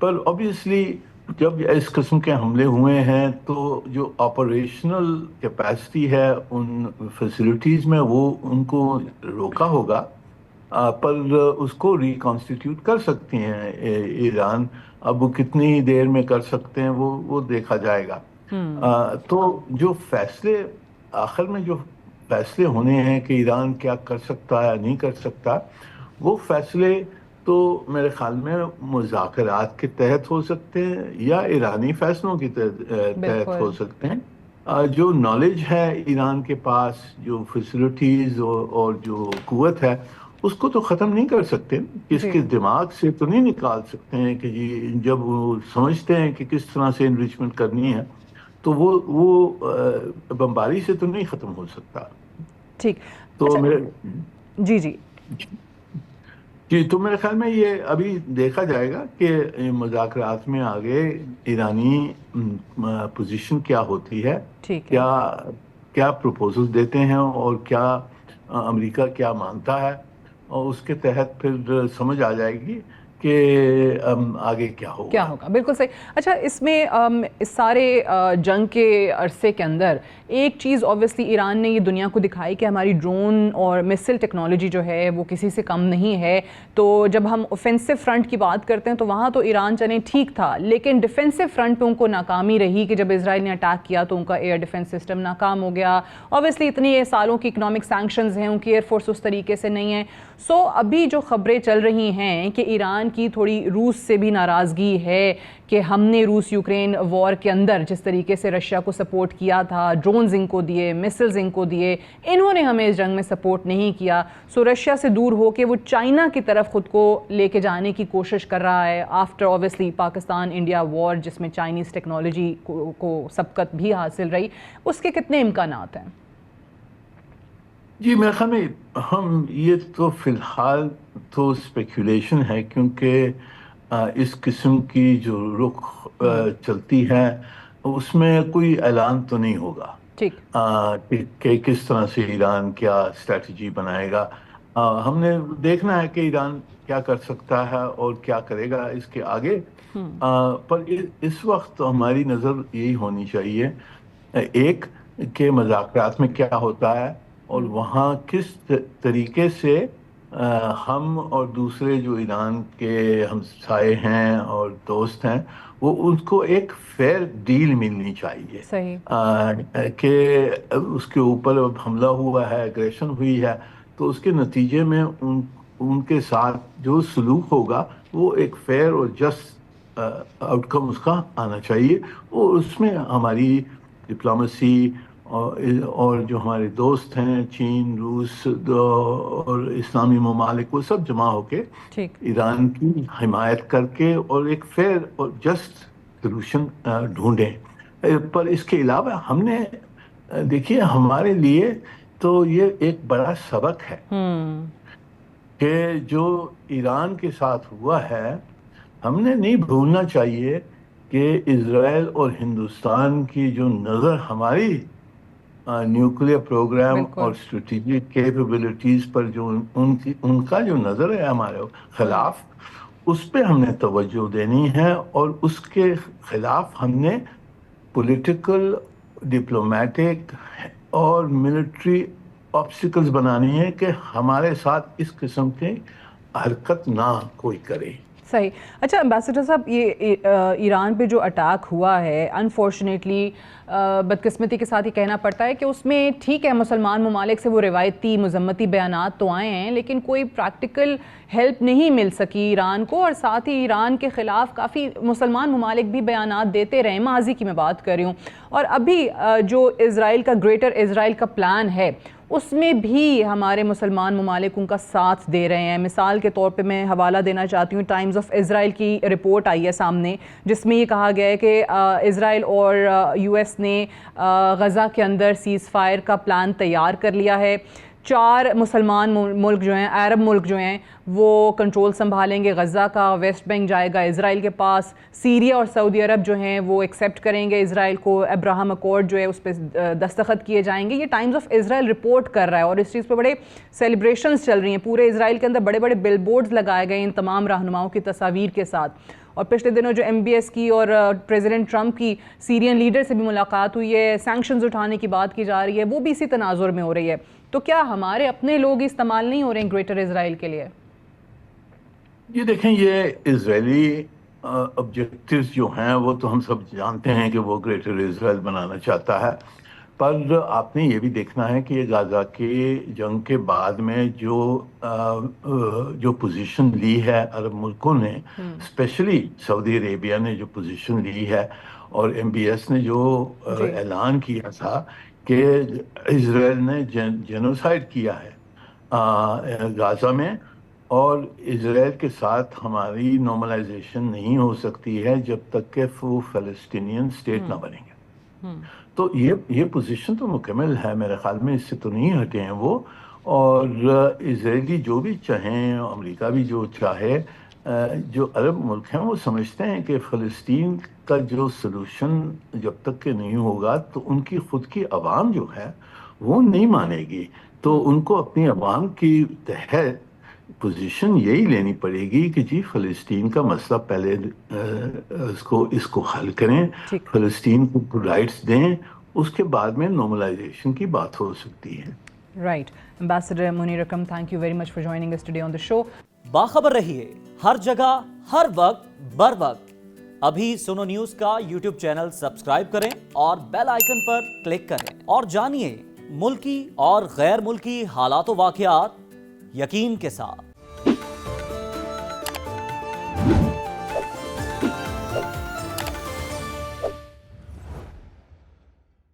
پر obviously جب اس قسم کے حملے ہوئے ہیں تو جو آپریشنل کیپیسٹی ہے ان فیسلٹیز میں وہ ان کو روکا ہوگا، پر اس کو ریکانسٹیٹیوٹ کر سکتے ہیں ایران. اب وہ کتنی دیر میں کر سکتے ہیں وہ دیکھا جائے گا. تو جو فیصلے آخر میں جو فیصلے ہونے ہیں کہ ایران کیا کر سکتا ہے نہیں کر سکتا، وہ فیصلے تو میرے خیال میں مذاکرات کے تحت ہو سکتے ہیں یا ایرانی فیصلوں کے تحت ہو سکتے ہیں. جو نالج ہے ایران کے پاس، جو فیسلٹیز اور جو قوت ہے، اس کو تو ختم نہیں کر سکتے. اس کے دماغ سے تو نہیں نکال سکتے ہیں کہ جی جب وہ سمجھتے ہیں کہ کس طرح سے انریچمنٹ کرنی ہے تو وہ بمباری سے تو نہیں ختم ہو سکتا. ٹھیک. تو جی تو میرے خیال میں یہ ابھی دیکھا جائے گا کہ مذاکرات میں آگے ایرانی پوزیشن کیا ہوتی ہے، کیا پروپوزل دیتے ہیں اور کیا امریکہ کیا مانتا ہے، اور اس کے تحت پھر سمجھ آ جائے گی کہ آگے کیا ہوگا. بالکل صحیح. اچھا، اس میں اس سارے جنگ کے عرصے کے اندر ایک چیز اوبویسلی ایران نے یہ دنیا کو دکھائی کہ ہماری ڈرون اور مسل ٹیکنالوجی جو ہے وہ کسی سے کم نہیں ہے. تو جب ہم اوفینسو فرنٹ کی بات کرتے ہیں تو وہاں تو ایران چلیں ٹھیک تھا، لیکن ڈیفینسو فرنٹ پہ ان کو ناکامی رہی کہ جب اسرائیل نے اٹیک کیا تو ان کا ایئر ڈیفینس سسٹم ناکام ہو گیا. اوبویسلی اتنی سالوں کی اکنامک سینکشنز ہیں، ان کی ایئر فورس اس طریقے سے نہیں ہے. سو ابھی جو خبریں چل رہی ہیں کہ ایران کی تھوڑی روس سے بھی ناراضگی ہے کہ ہم نے روس یوکرین وار کے اندر جس طریقے سے رشیا کو سپورٹ کیا تھا، ڈرونز ان کو دیے، مسلز ان کو دیے، انہوں نے ہمیں اس جنگ میں سپورٹ نہیں کیا. سو رشیا سے دور ہو کے وہ چائنا کی طرف خود کو لے کے جانے کی کوشش کر رہا ہے آفٹر اوبویسلی پاکستان انڈیا وار، جس میں چائنیز ٹیکنالوجی کو سبقت بھی حاصل رہی. اس کے کتنے امکانات ہیں؟ جی میرے خیال میں ہم یہ تو فی الحال تو اسپیکولیشن ہے، کیونکہ اس قسم کی جو رخ چلتی ہے اس میں کوئی اعلان تو نہیں ہوگا کہ کس طرح سے ایران کیا اسٹریٹجی بنائے گا. ہم نے دیکھنا ہے کہ ایران کیا کر سکتا ہے اور کیا کرے گا اس کے آگے. پر اس وقت ہماری نظر یہی ہونی چاہیے، ایک کہ مذاکرات میں کیا ہوتا ہے اور وہاں کس طریقے سے ہم اور دوسرے جو ایران کے ہمسائے ہیں اور دوست ہیں وہ ان کو ایک فیئر ڈیل ملنی چاہیے. کہ اس کے اوپر اب حملہ ہوا ہے، اگریشن ہوئی ہے، تو اس کے نتیجے میں ان کے ساتھ جو سلوک ہوگا وہ ایک فیئر اور جسٹ آؤٹ کم اس کا آنا چاہیے. اور اس میں ہماری ڈپلومیسی اور جو ہمارے دوست ہیں چین، روس اور اسلامی ممالک، وہ سب جمع ہو کے ایران کی حمایت کر کے اور ایک فیئر اور جسٹ سلوشن ڈھونڈیں. پر اس کے علاوہ ہم نے دیکھیے ہمارے لیے تو یہ ایک بڑا سبق ہے کہ جو ایران کے ساتھ ہوا ہے، ہم نے نہیں بھولنا چاہیے کہ اسرائیل اور ہندوستان کی جو نظر ہماری نیوکلیر پروگرام اور اسٹریٹجک کیپیبلٹیز پر جو ان کا جو نظر ہے ہمارے خلاف، اس پہ ہم نے توجہ دینی ہے اور اس کے خلاف ہم نے پولیٹیکل، ڈپلومیٹک اور ملٹری آبسٹیکلز بنانی ہے کہ ہمارے ساتھ اس قسم کی حرکت نہ کوئی کرے. صحیح. اچھا امبیسڈر صاحب، یہ ایران پہ جو اٹیک ہوا ہے انفارچونیٹلی بدقسمتی کے ساتھ یہ کہنا پڑتا ہے کہ اس میں ٹھیک ہے مسلمان ممالک سے وہ روایتی مذمتی بیانات تو آئے ہیں، لیکن کوئی پریکٹیکل ہیلپ نہیں مل سکی ایران کو، اور ساتھ ہی ایران کے خلاف کافی مسلمان ممالک بھی بیانات دیتے رہے، ماضی کی میں بات کر رہی ہوں. اور ابھی جو اسرائیل کا گریٹر اسرائیل کا پلان ہے اس میں بھی ہمارے مسلمان ممالک ان کا ساتھ دے رہے ہیں. مثال کے طور پہ میں حوالہ دینا چاہتی ہوں، ٹائمز آف اسرائیل کی رپورٹ آئی ہے سامنے، جس میں یہ کہا گیا ہے کہ اسرائیل اور یو ایس نے غزہ کے اندر سیز فائر کا پلان تیار کر لیا ہے. 4 مسلمان ملک جو ہیں، عرب ملک جو ہیں، وہ کنٹرول سنبھالیں گے غزہ کا، ویسٹ بینک جائے گا اسرائیل کے پاس، سیریا اور سعودی عرب جو ہیں وہ ایکسیپٹ کریں گے اسرائیل کو، ابراہم اکارڈ جو ہے اس پہ دستخط کیے جائیں گے. یہ ٹائمز آف اسرائیل رپورٹ کر رہا ہے اور اس چیز پہ بڑے سیلیبریشنز چل رہی ہیں. پورے اسرائیل کے اندر بڑے بڑے بل بورڈز لگائے گئے ان تمام رہنماؤں کی تصاویر کے ساتھ. اور پچھلے دنوں جو MBS کی اور پریزیڈنٹ ٹرمپ کی سیرین لیڈر سے بھی ملاقات ہوئی ہے، سینکشنز اٹھانے کی بات کی جا رہی ہے، وہ بھی اسی تناظر میں ہو رہی ہے. تو کیا ہمارے اپنے لوگ استعمال نہیں ہو رہے ہیں گریٹر اسرائیل کے لیے؟ یہ دیکھیں، یہ اسرائیلی آبجیکٹیوز جو ہیں وہ تو ہم سب جانتے ہیں کہ وہ گریٹر اسرائیل بنانا چاہتا ہے، پر آپ نے یہ بھی دیکھنا ہے کہ غزہ کی جنگ کے بعد میں جو پوزیشن لی ہے عرب ملکوں نے، اسپیشلی سعودی عربیہ نے جو پوزیشن لی ہے، اور MBS نے جو اعلان کیا تھا کہ اسرائیل نے جینوسائیڈ کیا ہے غزہ میں، اور اسرائیل کے ساتھ ہماری نارملائزیشن نہیں ہو سکتی ہے جب تک کہ وہ فلسطینین اسٹیٹ نہ بنیں گے. تو یہ پوزیشن تو مکمل ہے میرے خیال میں، اس سے تو نہیں ہٹے ہیں وہ. اور اسرائیلی جو بھی چاہیں، امریکہ بھی جو چاہے، جو عرب ملک ہیں وہ سمجھتے ہیں کہ فلسطین کا جو سلوشن جب تک کہ نہیں ہوگا تو ان کی خود کی عوام جو ہے وہ نہیں مانے گی. تو ان کو اپنی عوام کی تحت پوزیشن یہی لینی پڑے گی کہ جی فلسطین کا مسئلہ پہلے اس کو حل کریں، فلسطین کو رائٹس دیں، اس کے بعد میں نارملائزیشن کی بات ہو سکتی ہے. Right. Ambassador Munir Akram, thank you very much for joining us today on the show. باخبر رہیے ہر جگہ ہر وقت بر وقت. ابھی سنو نیوز کا YouTube چینل سبسکرائب کریں اور بیل آئیکن پر کلک کریں اور جانیے ملکی اور غیر ملکی حالات و واقعات یقین کے ساتھ.